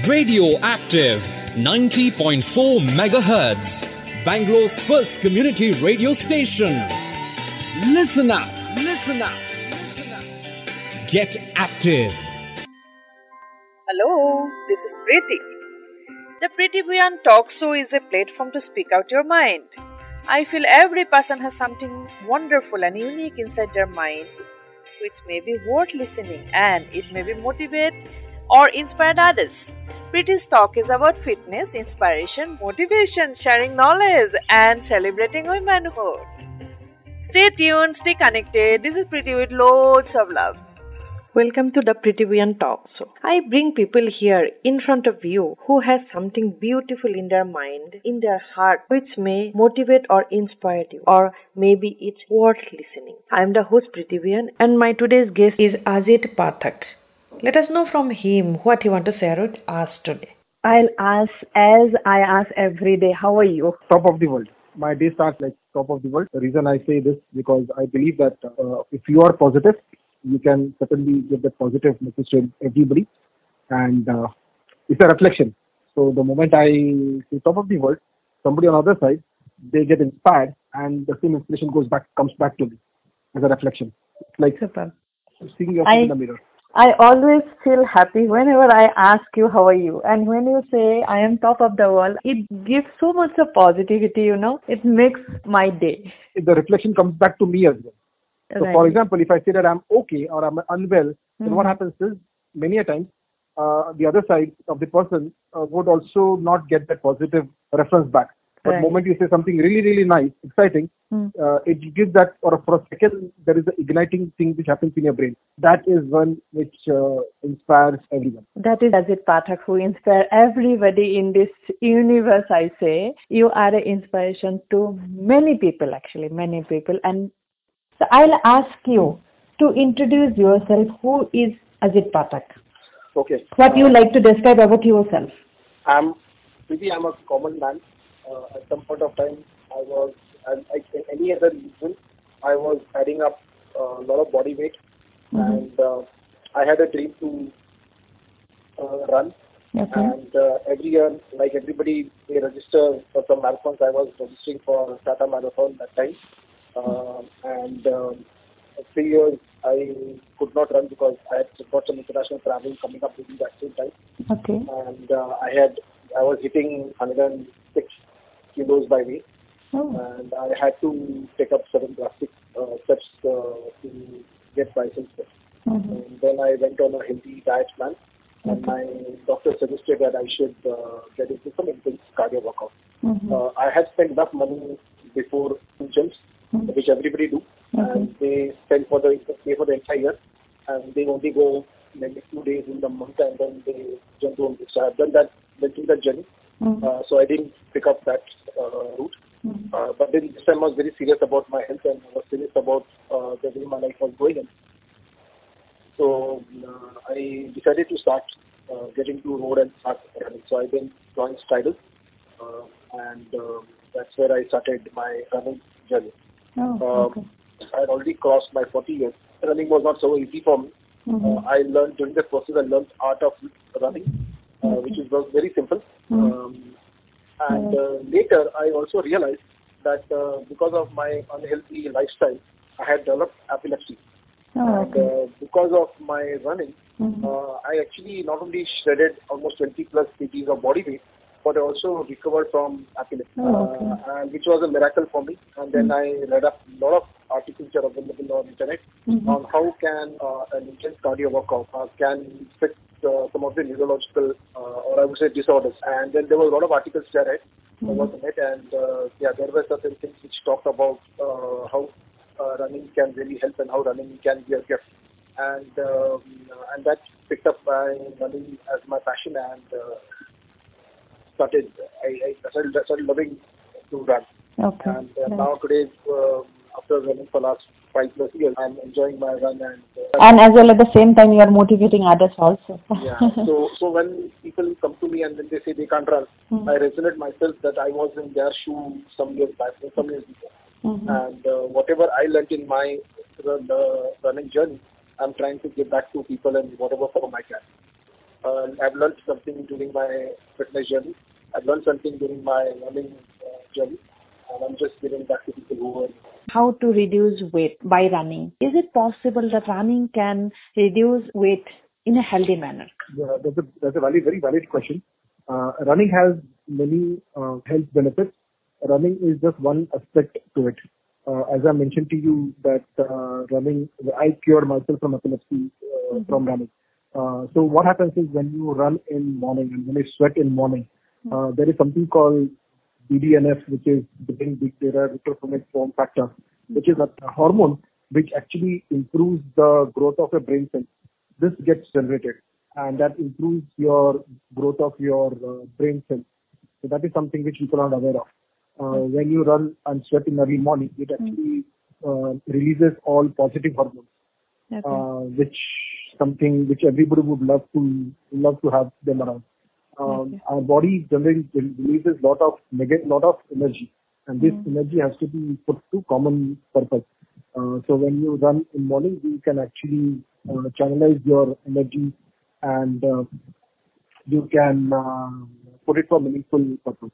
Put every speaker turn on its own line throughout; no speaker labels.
Radioactive 90.4 megahertz, Bangalore's first community radio station. Listen up, listen up, listen up. Get active.
Hello, this is Preeti. The Preeti Bhuyan talk show is a platform to speak out your mind. I feel every person has something wonderful and unique inside their mind which may be worth listening and it may be motivate or inspire others. Preeti's talk is about fitness, inspiration, motivation, sharing knowledge and celebrating womanhood. Stay tuned, stay connected. This is Preeti with loads of love. Welcome to the Preeti Bhuyan Talk Show. I bring people here in front of you who has something beautiful in their mind, in their heart, which may motivate or inspire you, or maybe it's worth listening. I am the host Preeti Bhuyan, and my today's guest is Ajit Pathak. Let us know from him what he wants to share with us today.
I'll ask as I ask every day, how are you?
Top of the world. My day starts like top of the world. The reason I say this because I believe that if you are positive, you can certainly give that positive message to everybody, and it's a reflection. So the moment I say top of the world, somebody on the other side, they get inspired, and the same inspiration comes back to me as a reflection. It's like
Super.
seeing yourself in the mirror.
I always feel happy whenever I ask you how are you, and when you say I am top of the world, it gives so much of positivity. It makes my day.
The reflection comes back to me as well. So,
Right.
for example, if I say that I'm okay or I'm unwell, then what happens is many a times the other side of the person would also not get that positive reference back. But the moment you say something really, really nice, exciting, it gives that, or for a second, there is an igniting thing which happens in your brain. That is one which inspires everyone.
That is Ajit Pathak who inspires everybody in this universe. I say you are an inspiration to many people, actually, many people. And so I'll ask you to introduce yourself. Who is Ajit Pathak?
Okay.
What you like to describe about yourself?
I'm a common man. At some point of time, I was, like any other reason, I was adding up a lot of body weight, and I had a dream to run.
Okay.
And every year, like everybody, they register for some marathons. I was registering for Tata Marathon that time. And 3 years I could not run because I had got some international travel coming up during that same time.
Okay.
And I was hitting 106 kilos by weight, and I had to take up certain drastic steps to get myself fit. And then I went on a healthy diet plan, and my doctor suggested that I should get into some intense cardio workout. I had spent enough money before gyms, which everybody do, and they pay for the entire year, and they only go maybe 2 days in the month, and then they jump to. So I've done that, went through that journey. So I didn't pick up that route. But then this time I was very serious about my health, and I was serious about the way my life was going. So I decided to start getting to road and start running. So I then joined Stridal, and that's where I started my running journey. I had already crossed my 40 years. Running was not so easy for me. I learned during the process. I learned art of running, which was very simple. And later, I also realized that because of my unhealthy lifestyle, I had developed epilepsy. And because of my running, I actually not only shredded almost 20 plus kgs of body weight, but I also recovered from epilepsy, and which was a miracle for me. And then I read up a lot of articles which are available on internet on how can an intense cardio workout can fix some of the neurological or I would say disorders. And then there were a lot of articles which I read over the net, and there were certain things which talked about how running can really help and how running can be a gift. And that picked up by running as my passion, and I started loving to run. And now today, after running for last 5+ years, I'm enjoying my run,
and as well at the same time you are motivating others also.
So when people come to me and then they say they can't run, I resonate myself that I was in their shoe some years back, some years before. And whatever I learned in my running journey, I'm trying to give back to people in whatever form I can. I've learned something during my fitness journey. I've learned something during my running journey, and I'm just giving back to people who are.
How to reduce weight by running? Is it possible that running can reduce weight in a healthy manner?
Yeah, that's a very valid question. Running has many health benefits. Running is just one aspect to it. As I mentioned to you that running, I cured myself from epilepsy from running. So what happens is when you run in morning and when you sweat in morning, there is something called BDNF, which is brain big data retrofrenic form factor, which is a hormone which actually improves the growth of a brain cell. This gets generated and that improves your growth of your brain cells. So that is something which people are not aware of. When you run and sweat in early morning, it actually releases all positive hormones, which something which everybody would love to have them around. Our body generally releases lot of energy, and this energy has to be put to common purpose. So when you run in morning, you can actually channelize your energy and you can put it for meaningful purpose.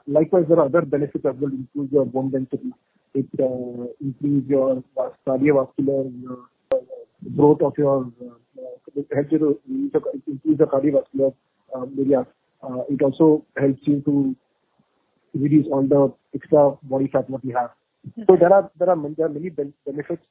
Likewise, there are other benefits as well. Improve your bone density. It improves your cardiovascular growth of your. It helps you to improve the cardiovascular area. It also helps you to reduce all the extra body fat what you have. So there are many benefits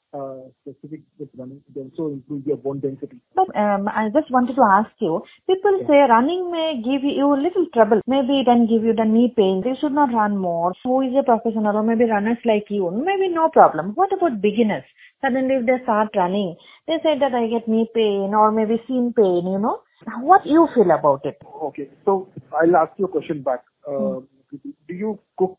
specific with running. It also improves your bone density.
But I just wanted to ask you, people say running may give you a little trouble. Maybe it can give you the knee pain. You should not run more. Who is a professional or maybe runners like you? Maybe no problem. What about beginners? Suddenly if they start running, they say that I get knee pain or maybe shin pain, What you feel about it?
Okay, so I'll ask you a question back. Do you cook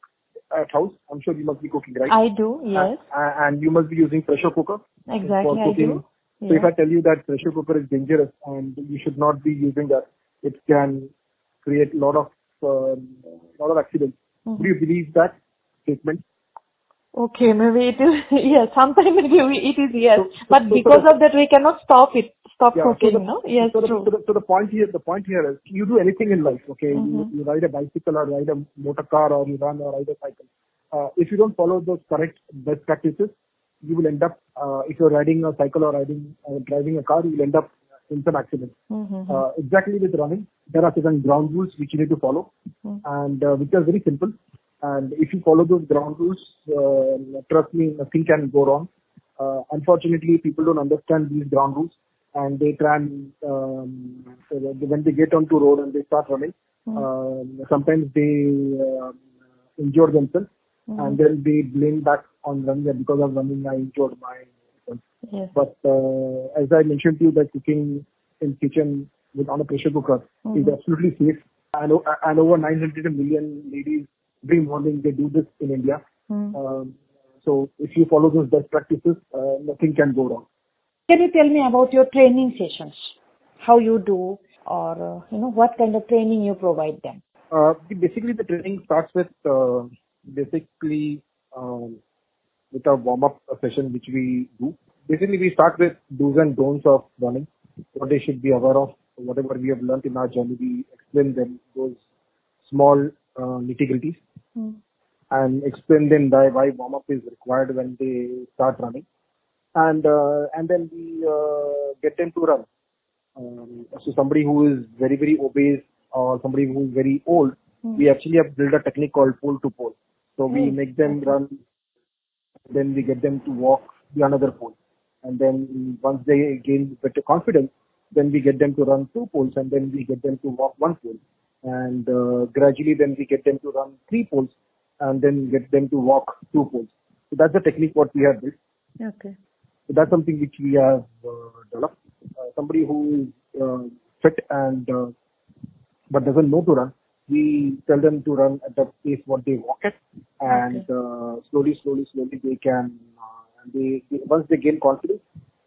at house? I'm sure you must be cooking, right?
I do, yes.
And you must be using pressure cooker
Exactly,
for cooking.
I do.
So if I tell you that pressure cooker is dangerous and you should not be using that, it can create a lot of accidents. Do you believe that statement?
Okay, maybe it is, yes, sometimes it is, yes. But because of that, we cannot stop cooking, no? Yes, true.
So the point here is, you do anything in life, okay? You ride a bicycle or ride a motor car or you run or ride a cycle. If you don't follow those correct best practices, you will end up, if you're riding a cycle or driving a car, you will end up in some accident. Exactly with running, there are certain ground rules which you need to follow and which are very simple. And if you follow those ground rules, trust me, nothing can go wrong. Unfortunately, people don't understand these ground rules, and they try and when they get onto road and they start running, sometimes they injure themselves, and then they blame back on running that because of running I injured myself. Yes. But as I mentioned to you, that cooking in kitchen on a pressure cooker is absolutely safe. And over 900 million ladies every morning they do this in India. So if you follow those best practices, nothing can go wrong.
Can you tell me about your training sessions? How you do, or what kind of training you provide them?
Basically, the training starts with with a warm-up session which we do. Basically, we start with do's and don'ts of running, what they should be aware of, whatever we have learned in our journey. We explain them those small nitty-gritties and explain them why warm-up is required when they start running, and then we get them to run. So somebody who is very, very obese or somebody who is very old, we actually have built a technique called pole to pole. So we make them run, then we get them to walk the another pole, and then once they gain better confidence, then we get them to run 2 poles, and then we get them to walk 1 pole, and gradually then we get them to run 3 poles, and then get them to walk 2 poles. So that's the technique what we have built.
Okay.
So that's something which we have developed. Somebody who is fit and but doesn't know to run, we tell them to run at the pace what they walk at, and slowly they can. They once they gain confidence,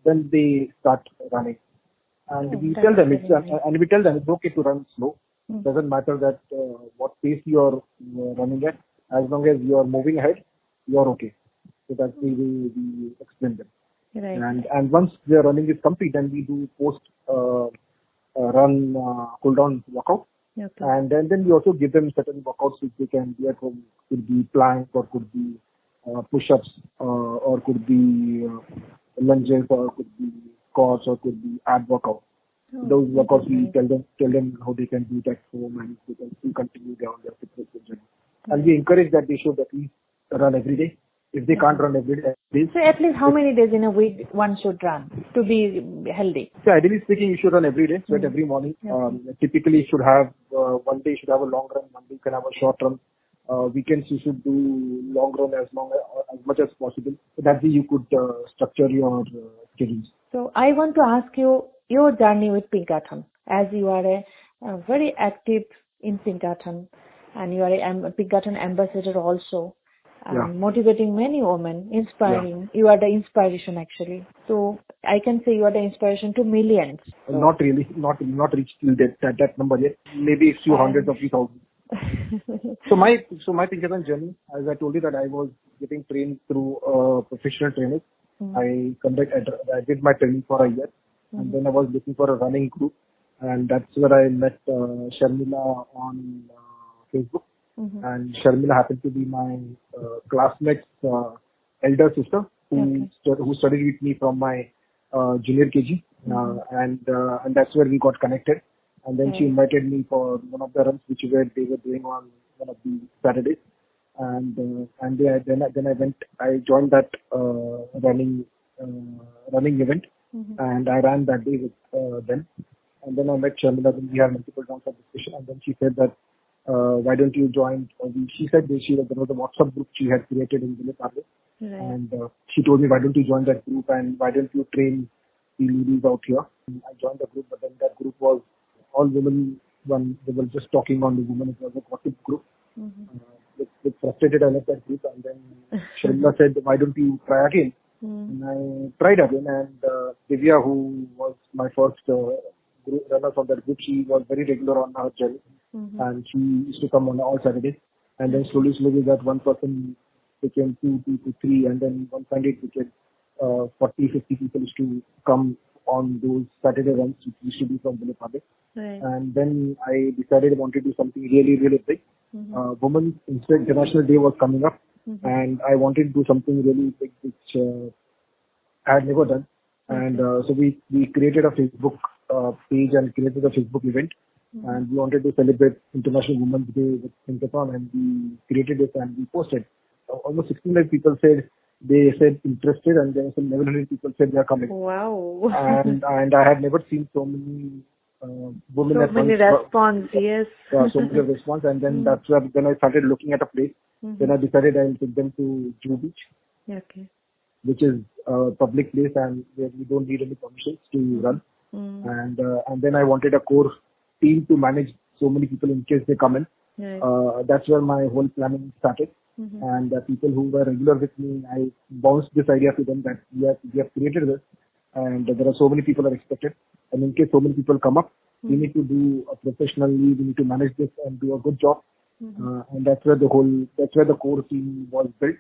then they start running. And we tell them it's okay to run slow. Doesn't matter that what pace you are running at, as long as you are moving ahead, you are okay. So that's the way we explain them. Right. And once their running is complete, then we do post run cool down workout.
Okay.
And then we also give them certain workouts which they can do at home. Could be plank, or could be push-ups, or could be lunges, or could be squats, or could be ab workout. Those workouts we tell them how they can do it at home, and they can still continue their fitness journey. And we encourage that they should at least run every day. If they can't run every day,
so at least how many days in a week one should run to be healthy?
So ideally speaking, you should run every day. So every morning, typically you should have one day you should have a long run, one day you can have a short run. Weekends you should do long run as much as possible. So that way you could structure your schedules.
So I want to ask you your journey with Pinkathon, as you are a very active in Pinkathon, and you are a Pinkathon ambassador also. Motivating many women, inspiring. You are the inspiration actually. So I can say you are the inspiration to millions.
Not really, not reached till that number yet. Maybe a few hundreds of few thousands. So my Pinkathon journey, as I told you that I was getting trained through professional trainers. I did my training for a year, and then I was looking for a running group, and that's where I met Sharmila on Facebook. And Sharmila happened to be my classmate's elder sister who studied with me from my junior KG, and that's where we got connected. And then she invited me for one of the runs which they were doing on one of the Saturdays, and then I joined that running event, and I ran that day with them. And then I met Sharmila, and we had multiple rounds of discussion, and then she said that why don't you join? She said there was a WhatsApp group she had created in Epilepsy, and she told me, why don't you join that group, and why don't you train the ladies out here? And I joined the group, but then that group was all women. They were just talking on the women. It was a gossip group. With frustrated, I left that group, and then Sharmila said, why don't you try again? And I tried again, and Divya, who was my first runner from that group, she was very regular on her journey. And she used to come on all Saturdays, and then slowly that one person became 2 to 3, and then one Sunday it became 40, 50 people used to come on those Saturday runs, which used to be from Epilepsy. And then I decided I wanted to do something really, really big. Women's International Day was coming up, and I wanted to do something really big, which I had never done. And so we created a Facebook page and created a Facebook event. And we wanted to celebrate International Women's Day with Pinkathon, and we created it and we posted. Almost 1,600 people said interested, and then some 1,100 people said they are coming.
Wow!
And I had never seen so many women.
So many response, yes.
So many response, and then that's where then I started looking at a place. Then I decided I'll take them to Jew Beach, which is a public place and where we don't need any permissions to run. And then I wanted a core team to manage so many people in case they come in. That's where my whole planning started. And the people who were regular with me, I bounced this idea to them that we have created this, and there are so many people are expected. And in case so many people come up, we need to do a professionally, we need to manage this and do a good job. And that's where the core team was built.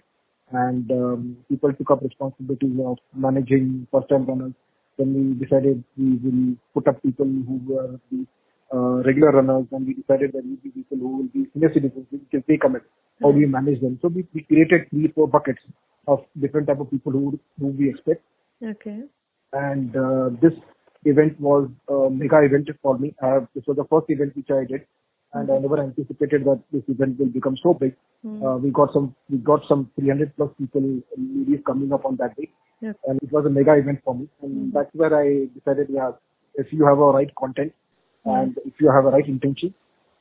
And people took up responsibility of managing first-time runners. Then we decided we will put up people who were the regular runners, and we decided that we will be people who will be senior citizens because they come in. How do we manage them? So we created 3-4 buckets of different type of people who we expect. And this event was a mega event for me. This was the first event which I did, and I never anticipated that this event will become so big. We got some 300 plus people, ladies coming up on that day, and it was a mega event for me. And that's where I decided, if you have a right content and if you have a right intention,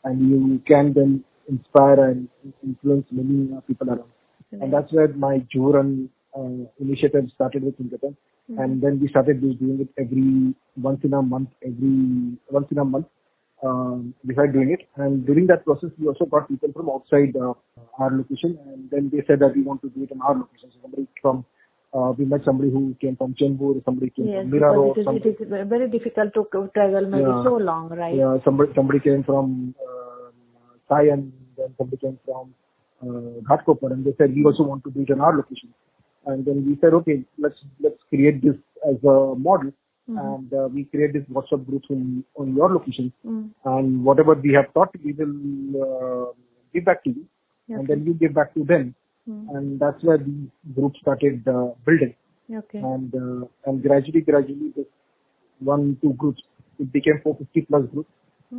and you can then inspire and influence many people around. And that's where my Joran initiative started with Pinkathon. And then we started doing it every once in a month. We started doing it, and during that process, we also got people from outside our location, and then they said that we want to do it in our location. So we met somebody who came from Chembur, somebody came from Mira Road.
It is very difficult to travel maybe so long, right?
Yeah, somebody came from Sayan, then somebody came from Ghatkopar, and they said we also want to do it in our location. And then we said, okay, let's create this as a model, and we create these WhatsApp groups on your location, and whatever we have taught, we will give back to you, and then you give back to them, and that's where the group started building, and gradually this 1-2 groups, it became 450 plus groups,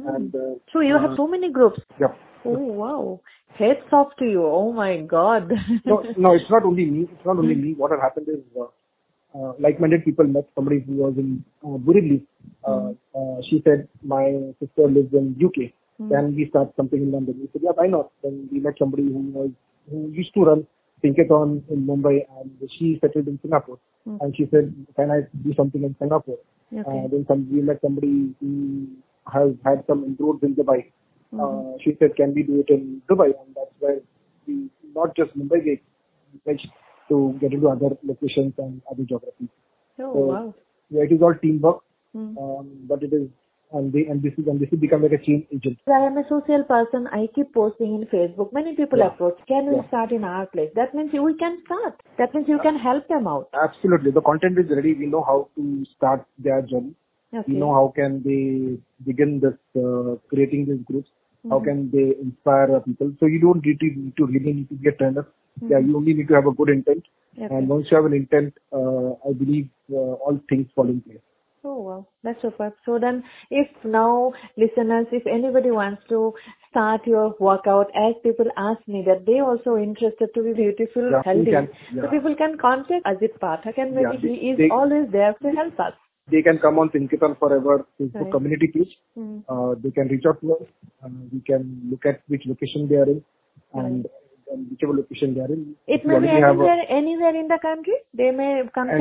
and
so you have so many groups.
Yeah.
Oh wow! Hats off to you. Oh my God.
No, it's not only me. It's not only me. What had happened is, like-minded people met somebody who was in Wearables. She said, my sister lives in UK. Can we start something in London? We said, yeah, why not? Then we met somebody who used to run Pinkathon in Mumbai, and she settled in Singapore. And she said, can I do something in Singapore? Then we met somebody who has had some inroads in Dubai. She said, can we do it in Dubai? And that's where we, not just Mumbai, we managed to get into other locations and other geographies.
Oh, wow.
Yeah, it is all teamwork, but it is, and this is become like a change agent.
I am a social person. I keep posting in Facebook. Many people approach. Can we start in our place? That means we can start. That means you can help them out.
Absolutely. The content is ready. We know how to start their journey. We know how can they begin this creating these groups. How can they inspire people? So you don't need to really need to be a trainer. You only need to have a good intent. And once you have an intent, I believe all things fall in place.
Oh wow, that's superb. So then, if now listeners, if anybody wants to start your workout, as people ask me that they also interested to be beautiful, healthy, so people can contact Ajit Pathak, and maybe he is always there to help us.
They can come on Pinkathon Forever Facebook community page. They can reach out to us. We can look at which location they are in, and whichever location they are in.
It may be anywhere in the country. They may contact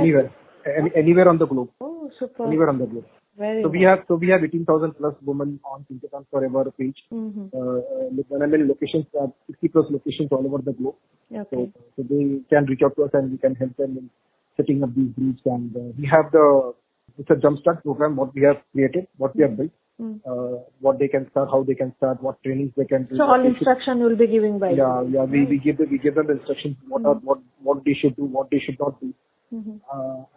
anywhere on the globe.
Oh, super.
Anywhere on the globe.
Very
so we have 18,000 plus women on Pinkathon Forever page. When I mean locations, 60 plus locations all over the globe. So they can reach out to us, and we can help them in setting up these groups. And we have it's a jumpstart program, what we have created, what we have built, what they can start, how they can start, what trainings they can do.
So all instruction you will be giving by you.
We give them the instructions, what they should do, what they should not do,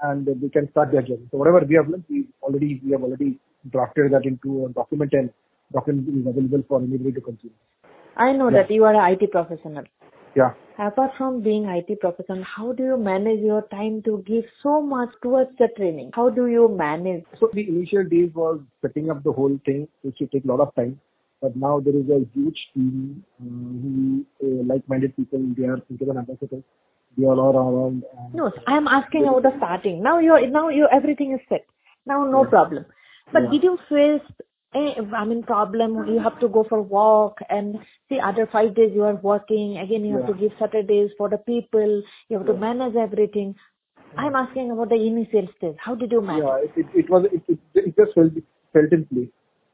and they can start their journey. So whatever we have learned, we have already drafted that into a document, and document is available for anybody to consume.
I know that you are an IT professional.
Yeah.
Apart from being IT professional, how do you manage your time to give so much towards the training? How do you manage?
So the initial days was setting up the whole thing, which will take a lot of time. But now there is a huge team who like-minded people. They are Pinkathon ambassadors. They are all around.
No, I am asking about the starting. Now everything is set. Now no problem. But did you face problem? You have to go for walk, and see other 5 days you are working. Again, you have to give Saturdays for the people. You have to manage everything. I'm asking about the initial stage. How did you manage?
It just felt in place,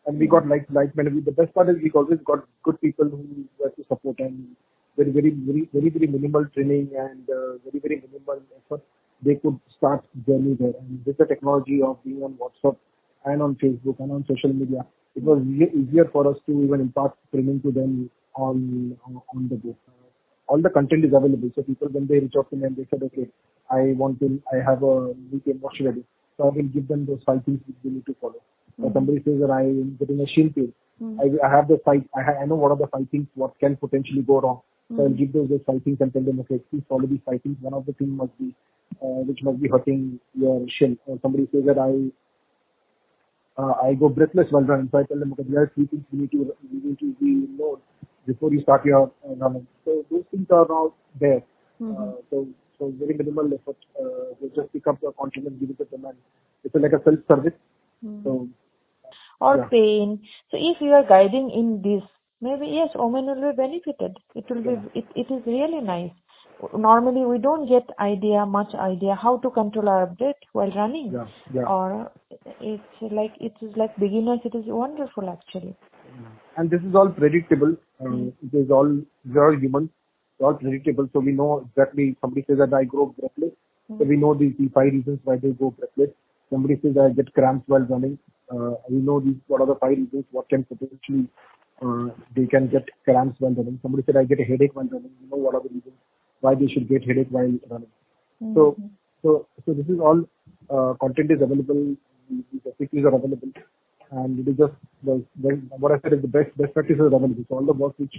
and we got like-minded. The best part is we always got good people who were to support, and very minimal training and very minimal effort. They could start journey there, and with the technology of being on WhatsApp and on Facebook and on social media, it was easier for us to even impart training to them on the go. All the content is available, so people, when they reach out to me and they said, okay, I have a weekend, what should I do? So I will give them those 5 things which they need to follow. Or somebody says that I am getting a shin pain. I have the 5, I know what are the 5 things, what can potentially go wrong. So I'll give those 5 things and tell them, okay, please follow these 5 things. One of the things must be, which must be hurting your shin. Or somebody says that I go breathless while running. So I tell them, okay, there are 3 things you need to be know before you start your running. So those things are now there. So very minimal effort. They just pick up the content and give it to them, and it's like a self-service.
Or pain. So if you are guiding in this, maybe yes, women will be benefited. It will be. It is really nice. Normally we don't get much idea how to control our breath while running. Or it is like beginners. It is wonderful actually.
And this is all predictable. It is all, we are humans. It's all predictable. So we know exactly. Somebody says that I go breathless. So we know the 5 reasons why they go breathless. Somebody says I get cramps while running. We know what are the 5 reasons what can potentially they can get cramps while running. Somebody said I get a headache while running. We know what are the reasons why they should get headache while running. So this is all content is available. the facilities are available, and it is just what I said is the best practices are available. So all the work which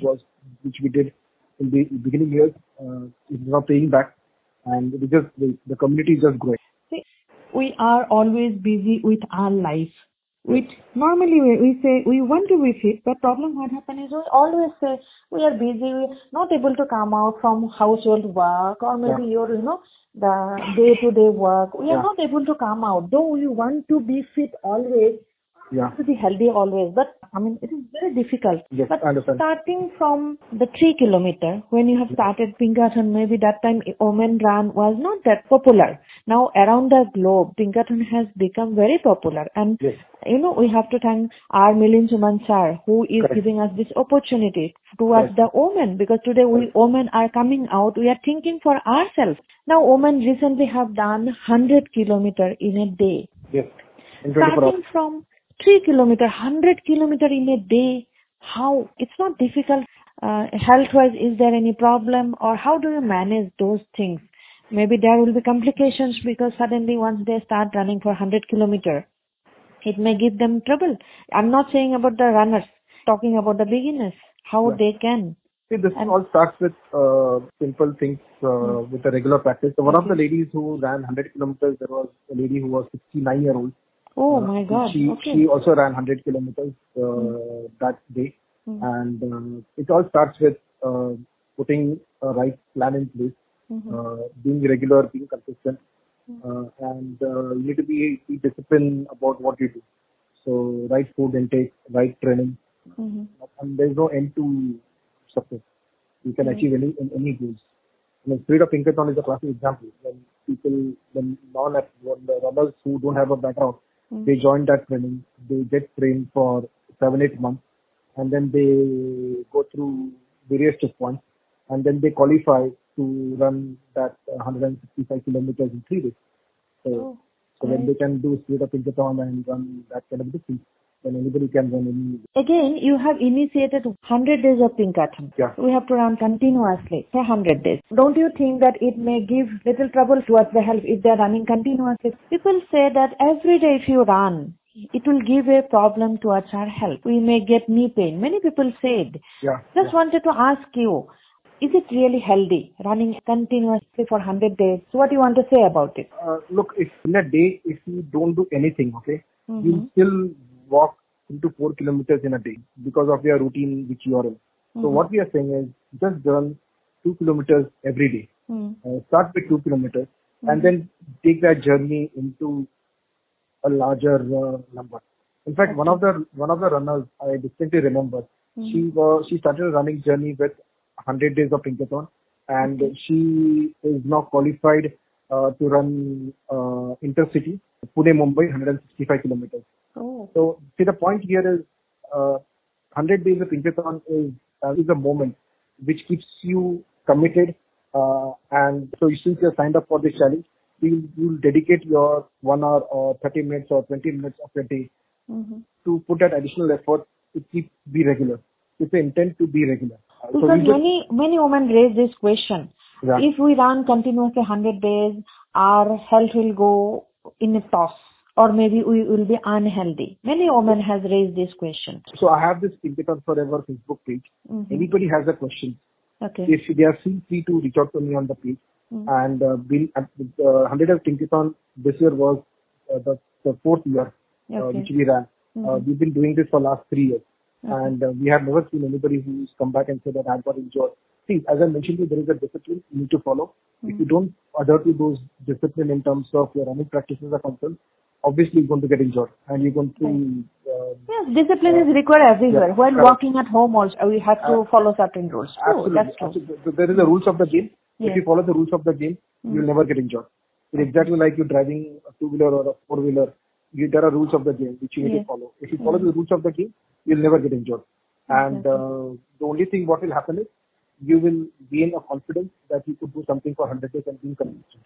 we did in the beginning years is now paying back, and it is just the community is just growing.
See, we are always busy with our life. Which normally we say we want to be fit, but problem what happens is we always say we are busy, we are not able to come out from household work or maybe your the day-to-day work. We are not able to come out. Though we want to be fit always, to be healthy always, but I mean it is very difficult.
Yes,
but
I understand.
Starting from the 3 kilometer, when you have started Pinkathon, maybe that time women run was not that popular. Now around the globe, Pinkathon has become very popular, and we have to thank our Milind Suman sir, who is giving us this opportunity towards the women, because today we women are coming out. We are thinking for ourselves. Now women recently have done 100 kilometer in a day.
Yes.
Starting from 3 kilometer, 100 kilometer in a day, how? It's not difficult. Health-wise, is there any problem, or how do you manage those things? Maybe there will be complications because suddenly once they start running for 100 kilometer, it may give them trouble. I'm not saying about the runners, talking about the beginners, how they can.
See, this all starts with simple things with a regular practice. So one of the ladies who ran 100 kilometers, there was a lady who was 69-year-old.
Oh my God!
She also ran 100 kilometers that day, and it all starts with putting a right plan in place, being regular, being consistent, and you need to be disciplined about what you do. So right food intake, right training, and there is no end to success. You can achieve any goals. The spirit of Pinkathon is a classic example. When the runners who don't have a background, they join that training, they get trained for 7-8 months, and then they go through various checkpoints, and then they qualify to run that 165 kilometers in 3 days. So when they can do spirit of Pinkathon and run that kind of distance, then anybody can run any.
Again, you have initiated 100 days of Pinkathon.
Yeah.
We have to run continuously for 100 days. Don't you think that it may give little trouble towards the health if they are running continuously? People say that every day if you run, it will give a problem towards our health. We may get knee pain. Many people said. Just wanted to ask you, is it really healthy, running continuously for 100 days? So what do you want to say about it?
Look, if in a day, if you don't do anything, you still walk 4 kilometers in a day because of your routine which you are in. So what we are saying is just run 2 kilometers every day. Start with 2 kilometers and then take that journey into a larger number. In fact, one of the runners I distinctly remember, she started a running journey with 100 days of Pinkathon, and she is now qualified to run intercity Pune Mumbai 165 kilometers. So see, the point here is 100 days of Pinkathon is a moment which keeps you committed, and so since you are signed up for this challenge, you will dedicate your 1 hour or 30 minutes or 20 minutes of your day to put that additional effort to be regular. It's the intent to be regular.
Because many women raise this question. If we run continuously 100 days, our health will go in a toss, or maybe we will be unhealthy. Many women has raised this question.
So I have this Pinkathon Forever Facebook page. Anybody has a question, if they are free to reach out to me on the page. And 100 of Pinkathon this year was the 4th year which we ran. We've been doing this for last 3 years. And we have never seen anybody who's come back and said that I've got injured. See, as I mentioned to you, there is a discipline you need to follow. If you don't adhere to those discipline in terms of your running practices are concerned, obviously you're going to get injured and you're going to...
yes, discipline is required everywhere. While walking at home also, we have to follow certain rules.
Absolutely.
That's true.
Absolutely. There is the rules of the game. If you follow the rules of the game, you'll never get injured. It's exactly like you driving a two-wheeler or a four-wheeler. There are rules of the game which you need to follow. If you follow the rules of the game, you'll never get injured. And the only thing what will happen is you will gain a confidence that you could do something for 100 days and being consistent.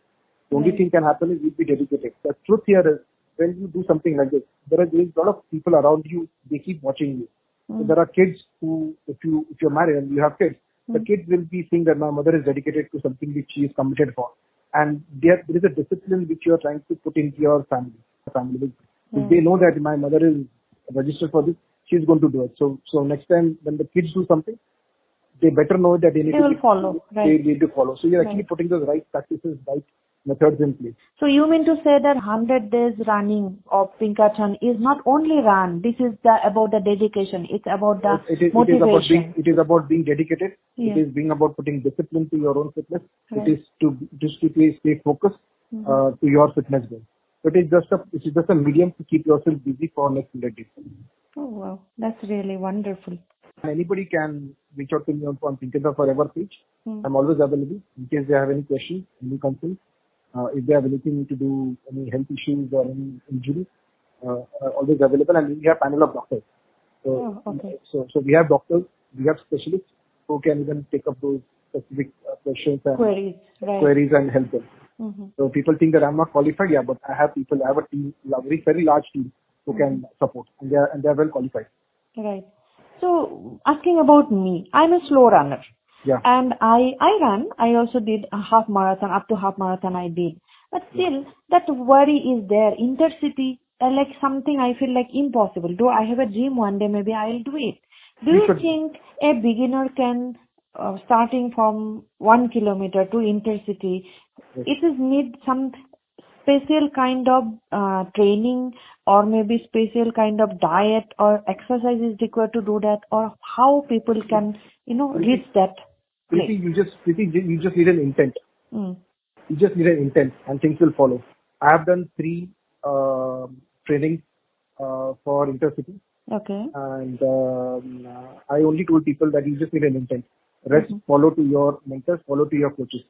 The only thing can happen is you'll be dedicated. The truth here is when you do something like this, there is a lot of people around you, they keep watching you. So there are kids who, if you're married and you have kids, the kids will be seeing that my mother is dedicated to something which she is committed for. And there is a discipline which you are trying to put into your family. If they know that my mother is registered for this, she's going to do it. So next time when the kids do something, they better know that they need
will follow.
They need to follow. So you're actually putting those right practices, right methods in place.
So you mean to say that 100 days running of Pinkathon is not only run, this is about the dedication, it's about the motivation.
It is about being dedicated. It is being about putting discipline to your own fitness. It is to stay focused to your fitness goal. So it is just a medium to keep yourself busy for next 100 days.
Oh wow, that's really wonderful.
Anybody can reach out to me on Pinkathon Forever page. I'm always available in case they have any questions, any concerns. If they have anything to do, any health issues or any injuries, always available. And we have panel of doctors. So, so we have doctors, we have specialists who can even take up those specific questions and queries and help them. So people think that I'm not qualified, but I have people. I have a team, a very large team who can support, and they are well qualified.
Right. So asking about me, I'm a slow runner.
Yeah.
And I run. I also did a half marathon, up to half marathon I did. But still, that worry is there. Intercity, like something I feel like impossible. Do I have a dream one day, maybe I'll do it. Do you think a beginner can, starting from 1 kilometer to intercity, it is need some special kind of training or maybe special kind of diet or exercise is required to do that, or how people can, reach that place?
You just need an intent. You just need an intent and things will follow. I have done 3 trainings for intercity.
Okay.
And I only told people that you just need an intent. Rest, follow to your mentors, follow to your coaches.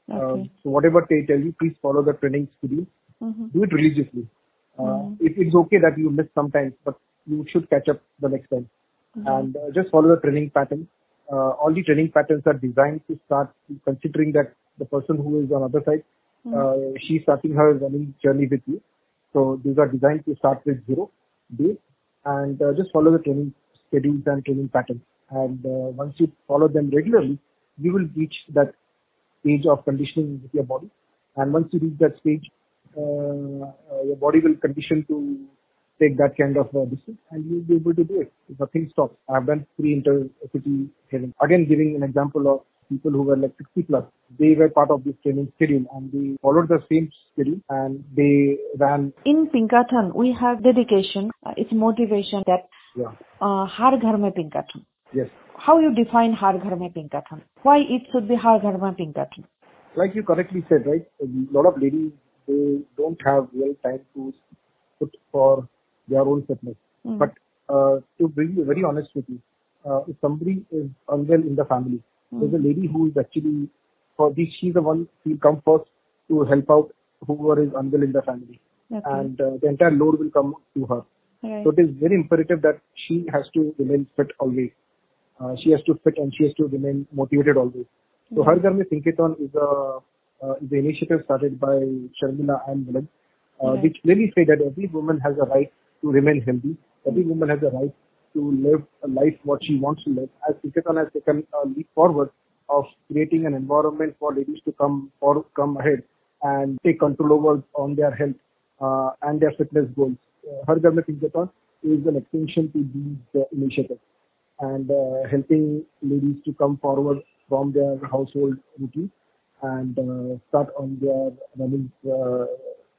Okay.
So whatever they tell you, please follow the training schedule. Do it religiously. It's okay that you miss sometimes, but you should catch up the next time. And just follow the training pattern. All the training patterns are designed to start considering that the person who is on the other side, she's starting her running journey with you. So these are designed to start with 0 days and just follow the training schedules and training patterns. And once you follow them regularly, you will reach that stage of conditioning with your body. And once you reach that stage, your body will condition to take that kind of distance and you'll be able to do it. If nothing stops. I've done 3 intercity training. Again, giving an example of people who were like 60 plus. They were part of this training schedule and they followed the same schedule and they ran.
In Pinkathon, we have dedication. It's motivation that Har Ghar Mein Pinkathon.
Yes.
How you define Har Ghar Mein Pinkathon? Why it should be Har Ghar Mein Pinkathon?
Like you correctly said, right? A lot of ladies, they don't have real time to put for their own fitness. But to be very honest with you, if somebody is unwell in the family, there's a lady who is actually, she's the one who will come first to help out whoever is unwell in the family. Okay. And the entire load will come to her. Right. So it is very imperative that she has to remain fit always. She has to fit and she has to remain motivated always. So Har Ghar Mein Pinkathon is the initiative started by Sharmila and Milan, which clearly say that every woman has a right to remain healthy. Every woman has a right to live a life what she wants to live. As Pinkathon has taken a leap forward of creating an environment for ladies to come ahead and take control over on their health and their fitness goals. Har Ghar Mein Pinkathon is an extension to these initiatives and helping ladies to come forward from their household routine and start on their running,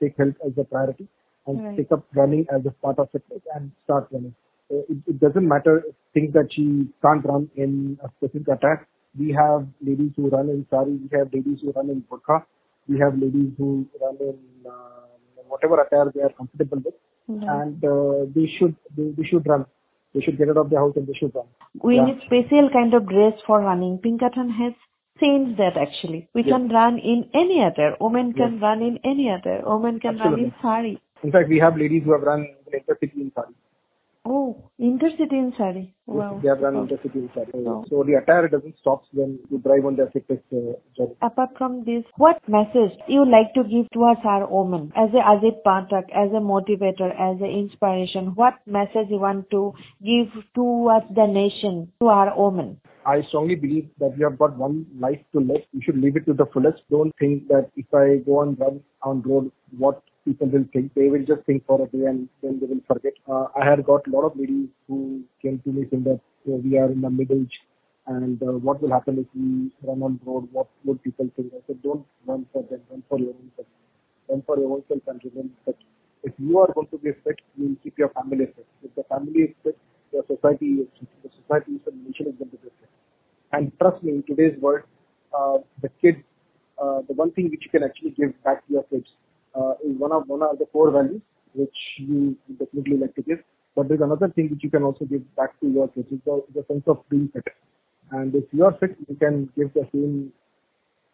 take health as a priority and take up running as a part of fitness and start running. It doesn't matter things that she can't run in a specific attire. We have ladies who run in sari, we have ladies who run in burqa, we have ladies who run in whatever attire they are comfortable with, and they should run. They should get out of their house and they should run.
We need special kind of dress for running. Pinkathon has changed that actually. We can run in any attire. Women can run in any attire. Women can run in sari.
In fact, we have ladies who have run in intercity in sari.
Oh, intercity in sari. Wow.
They have run intercity in sari. So the attire doesn't stop when you drive on their fitness journey.
Apart from this, what message you like to give towards our women as a Ajit Pathak, as a motivator, as an inspiration? What message you want to give towards the nation, to our women?
I strongly believe that you have got one life to live. You should live it to the fullest. Don't think that if I go and run on road, what people will think. They will just think for a day and then they will forget. I had got a lot of ladies who came to me saying that we are in the middle age and what will happen if we run on road? What would people think? I said, don't run for them, run for your own self. Run for your own self and remain fit. If you are going to be fit, you will keep your family fit. If the family is fit, the society is fit. The society is the nation is going to be fit. And trust me, in today's world, the kids, the one thing which you can actually give back to your kids is one of the core values which you definitely like to give. But there's another thing which you can also give back to your kids is the sense of being fit. And if you are fit, you can give the same.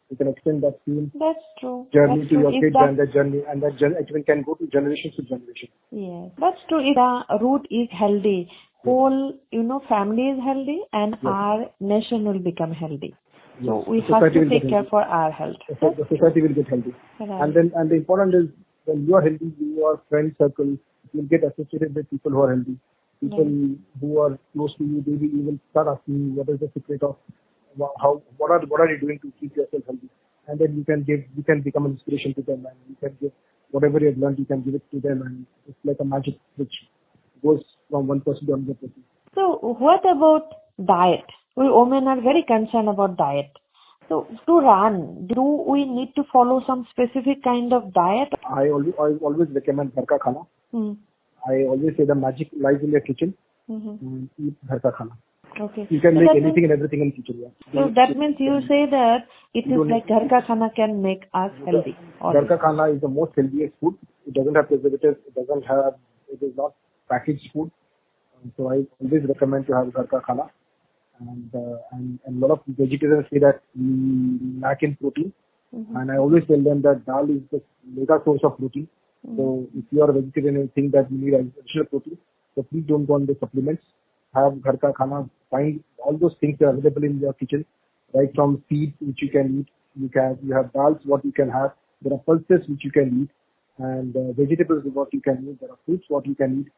You can extend that same journey to your kids, and that journey actually can go to generation to generation.
Yes, that's true. If the root is healthy, whole family is healthy, and our nation will become healthy. So we have to take care for our health.
The society will get healthy. Right. And the important is when you are healthy, your friend circle will get associated with people who are healthy. People who are close to you, they will start asking you what is the secret of what are you doing to keep yourself healthy, and then you can become an inspiration to them, and you can give whatever you have learned, you can give it to them, and it's like a magic which goes from one person to another person.
So what about diet? We women are very concerned about diet. So to run, do we need to follow some specific kind of diet?
I always recommend Ghar Ka Khana. I always say the magic lies in your kitchen. Eat Ghar Ka Khana.
Okay.
You can make anything and everything in kitchen. Yeah.
So that means you say that it is like Ghar Ka Khana can make us healthy.
Ghar Ka Khana is the most healthiest food. It doesn't have preservatives. It is not packaged food. So I always recommend to have Ghar Ka Khana. And a lot of vegetarians say that we lack in protein. And I always tell them that dal is the mega source of protein. So if you are a vegetarian and think that you need additional protein, so please don't go on the supplements. Have Ghar Ka Khana. Find all those things that are available in your kitchen, right from seeds which you can eat. You have dals what you can have. There are pulses which you can eat, and vegetables what you can eat. There are fruits what you can eat,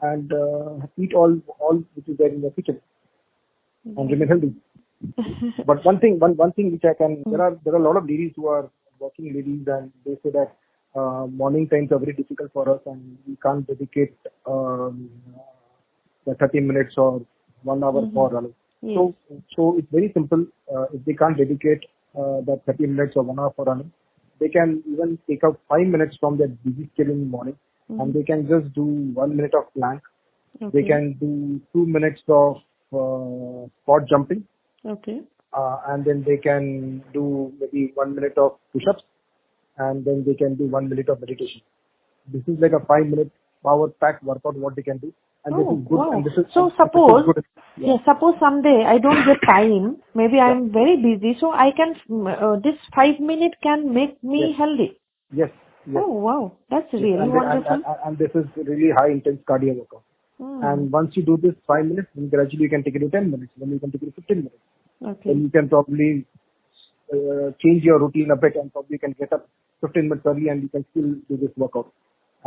and eat all which is there in your kitchen, and remain healthy. But one thing which I can there are a lot of ladies who are working ladies, and they say that morning times are very difficult for us, and we can't dedicate the 30 minutes or 1 hour for running. Yes. So it's very simple. If they can't dedicate that 30 minutes or 1 hour for running, they can even take out 5 minutes from their busy schedule in the morning, and they can just do 1 minute of plank. Okay. They can do 2 minutes of spot jumping.
Okay.
And then they can do maybe 1 minute of push-ups, and then they can do 1 minute of meditation. This is like a 5-minute power-packed workout what they can do. And this is good.
Wow.
And this is,
so suppose someday I don't get time, maybe I'm very busy, so I can, this 5 minutes can make me healthy.
Yes.
Oh wow, that's really wonderful.
And this is really high intense cardio workout. And once you do this 5 minutes, then gradually you can take it to 10 minutes, then you can take it to 15 minutes.
Okay.
Then you can probably change your routine a bit, and probably can get up 15 minutes early and you can still do this workout.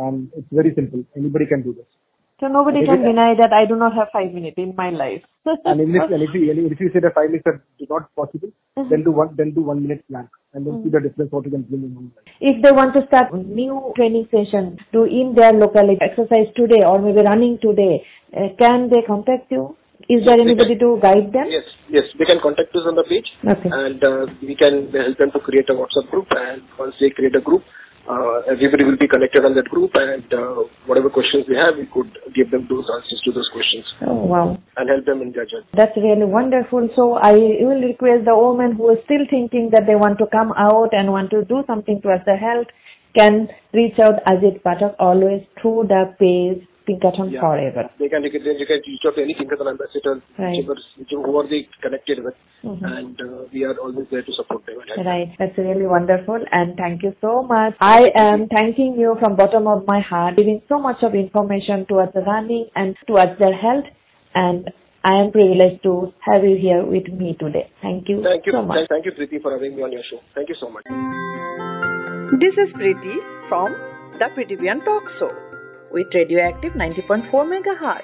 And it's very simple. Anybody can do this.
So nobody can deny that I do not have 5 minutes in my life.
And if you say that 5 minutes are not possible, then do 1 minute plank, and then see the difference what you can bring in your life.
If they want to start new training session to in their locality, exercise today or maybe running today, can they contact you? Is there anybody to guide them?
Yes, they can contact us on the page, and we can help them to create a WhatsApp group. And once they create a group, everybody will be connected on that group, and whatever questions they have, we could give them those answers to those questions.
Oh, wow.
And help them in their journey.
That's really wonderful. So I will request the women who are still thinking that they want to come out and want to do something towards their health can reach out Ajit Pathak always through the page Pinkathon Forever.
They can reach out to any Pinkathon ambassador, whoever they connected with, and we are always there to support them.
Right, that's really wonderful, and thank you so much. I am thanking you from bottom of my heart, giving so much of information towards the running and towards their health, and I am privileged to have you here with me today. Thank you so much.
Thank you, Preeti, for having me on your show. Thank you so much.
This is Preeti from the Preeti Bhuyan Talk Show with Radioactive 90.4 MHz.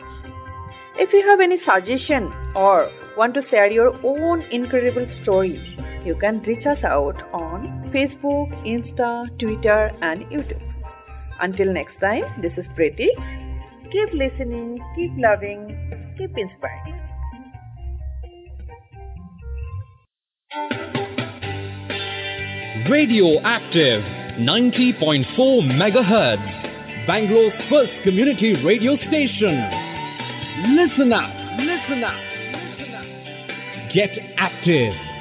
If you have any suggestion or want to share your own incredible story, you can reach us out on Facebook, Insta, Twitter and YouTube. Until next time, this is Preeti. Keep listening, keep loving, keep inspiring.
Radio Active 90.4 megahertz, Bangalore's first community radio station. Listen up, listen up, listen up. Get active.